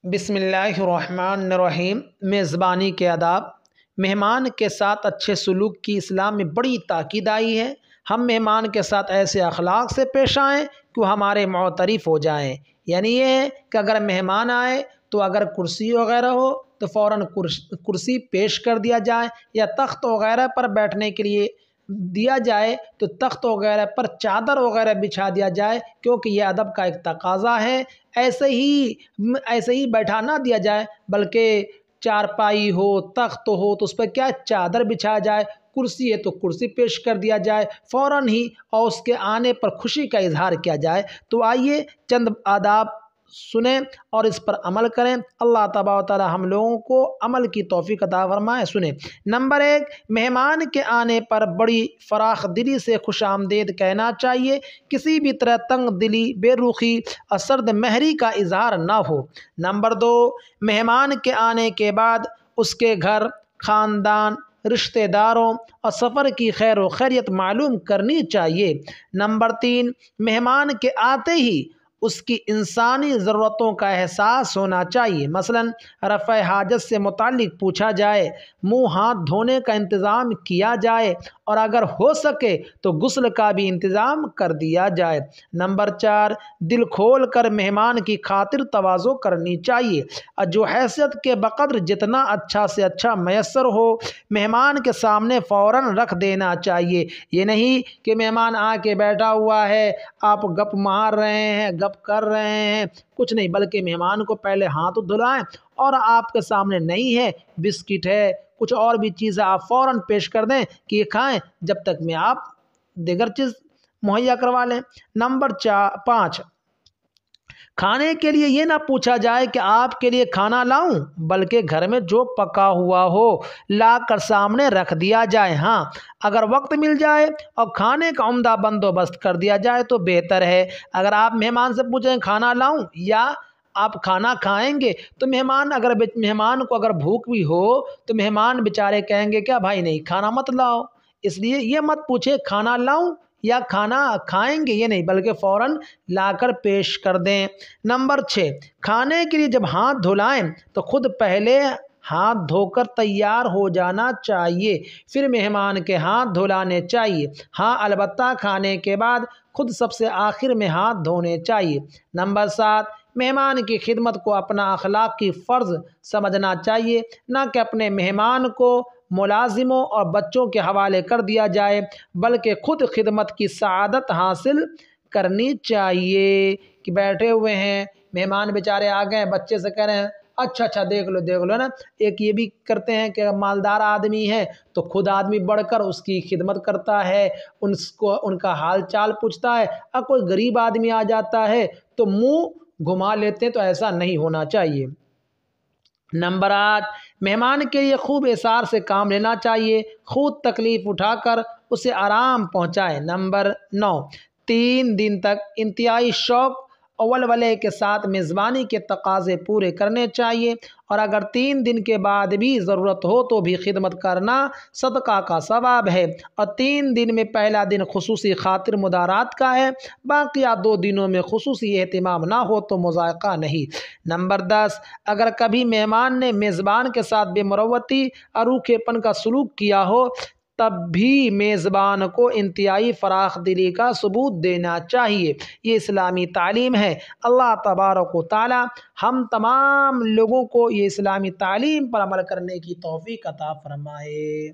बिस्मिल्लाहिर्रहमानिर्रहीम। मेज़बानी के आदाब। मेहमान के साथ अच्छे सलूक की इस्लाम में बड़ी ताकीद आई है। हम मेहमान के साथ ऐसे अखलाक से पेश आएँ कि वो हमारे मुअतरिफ़ हो जाएँ। यानी ये है कि अगर मेहमान आए तो अगर कुर्सी वगैरह हो तो फ़ौरन कुर्सी पेश कर दिया जाए, या तख्त वगैरह पर बैठने के लिए दिया जाए तो तख्त वगैरह पर चादर वगैरह बिछा दिया जाए, क्योंकि ये अदब का एक तकाज़ा है। ऐसे ही बैठा ना दिया जाए, बल्कि चारपाई हो, तख्त हो तो उस पर क्या चादर बिछाया जाए, कुर्सी है तो कुर्सी पेश कर दिया जाए फ़ौरन ही, और उसके आने पर खुशी का इजहार किया जाए। तो आइए चंद आदाब सुने और इस पर अमल करें। अल्लाह तबारक व तआला हम लोगों को अमल की तौफीक अता फरमाए। सुने। नंबर 1, मेहमान के आने पर बड़ी फराख दिली से खुशामदीद कहना चाहिए। किसी भी तरह तंग दिली, बेरुखी और सर्द महरी का इजहार ना हो। नंबर 2, मेहमान के आने के बाद उसके घर, ख़ानदान, रिश्तेदारों और सफ़र की खैर व खैरियत मालूम करनी चाहिए। नंबर 3, मेहमान के आते ही उसकी इंसानी ज़रूरतों का एहसास होना चाहिए। मसलन रफ़्क़ हाजत से मुताल्लिक़ पूछा जाए, मुँह हाथ धोने का इंतज़ाम किया जाए, और अगर हो सके तो गुस्ल का भी इंतज़ाम कर दिया जाए। नंबर 4, दिल खोल कर मेहमान की खातिर तवाज़ो करनी चाहिए, और जो हैसियत के बक़द्र जितना अच्छा से अच्छा मैसर हो मेहमान के सामने फ़ौरन रख देना चाहिए। ये नहीं कि मेहमान आके बैठा हुआ है, आप गप मार रहे हैं, गप कर रहे हैं, कुछ नहीं, बल्कि मेहमान को पहले हाथ धुलाएं, और आपके सामने नहीं है, बिस्किट है, कुछ और भी चीज़ है, आप फ़ौरन पेश कर दें कि ये खाएं, जब तक में आप दीगर चीज़ मुहैया करवा लें। नंबर 5, खाने के लिए ये ना पूछा जाए कि आपके लिए खाना लाऊं, बल्कि घर में जो पका हुआ हो ला कर सामने रख दिया जाए। हाँ, अगर वक्त मिल जाए और खाने का उम्दा बंदोबस्त कर दिया जाए तो बेहतर है। अगर आप मेहमान से पूछें खाना लाऊं या आप खाना खाएंगे, तो मेहमान को अगर भूख भी हो तो मेहमान बेचारे कहेंगे क्या भाई नहीं खाना मत लाओ। इसलिए ये मत पूछे खाना लाऊं या खाना खाएंगे, ये नहीं, बल्कि फ़ौरन लाकर पेश कर दें। नंबर 6, खाने के लिए जब हाथ धुलाएं तो खुद पहले हाथ धोकर तैयार हो जाना चाहिए, फिर मेहमान के हाथ धुलाने चाहिए। हाँ, अलबत्ता खाने के बाद खुद सबसे आखिर में हाथ धोने चाहिए। नंबर 7, मेहमान की खिदमत को अपना अखलाक की फ़र्ज़ समझना चाहिए, ना कि अपने मेहमान को मुलाजिमों और बच्चों के हवाले कर दिया जाए, बल्कि खुद खिदमत की सआदत हासिल करनी चाहिए। कि बैठे हुए हैं, मेहमान बेचारे आ गए, बच्चे से कह रहे हैं अच्छा देख लो ना। एक ये भी करते हैं कि मालदार आदमी है तो खुद आदमी बढ़कर उसकी खिदमत करता है, उनका हाल चाल पूछता है, और कोई गरीब आदमी आ जाता है तो मुंह घुमा लेते हैं, तो ऐसा नहीं होना चाहिए। नंबर 8, मेहमान के लिए खूब एसार से काम लेना चाहिए, खुद तकलीफ़ उठाकर उसे आराम पहुंचाए। नंबर 9, 3 दिन तक इंतहाई शौक़ और वलवले के साथ मेज़बानी के तकाज़े पूरे करने चाहिए, और अगर 3 दिन के बाद भी ज़रूरत हो तो भी खिदमत करना सदका का सवाब है। और 3 दिन में पहला दिन खुसूसी खातिर मुदारात का है, बाकी 2 दिनों में खुसूसी एहतिमाम ना हो तो मुज़ायक़ा नहीं। नंबर 10, अगर कभी मेहमान ने मेज़बान के साथ बेमुरव्वती और रूखेपन का सलूक किया हो, तब भी मेज़बान को इंतहाई फ़राख दिली का सबूत देना चाहिए। ये इस्लामी तालीम है। अल्लाह तबारक व तआला हम तमाम लोगों को ये इस्लामी तालीम पर अमल करने की तौफ़ीक़ अता फ़रमाए।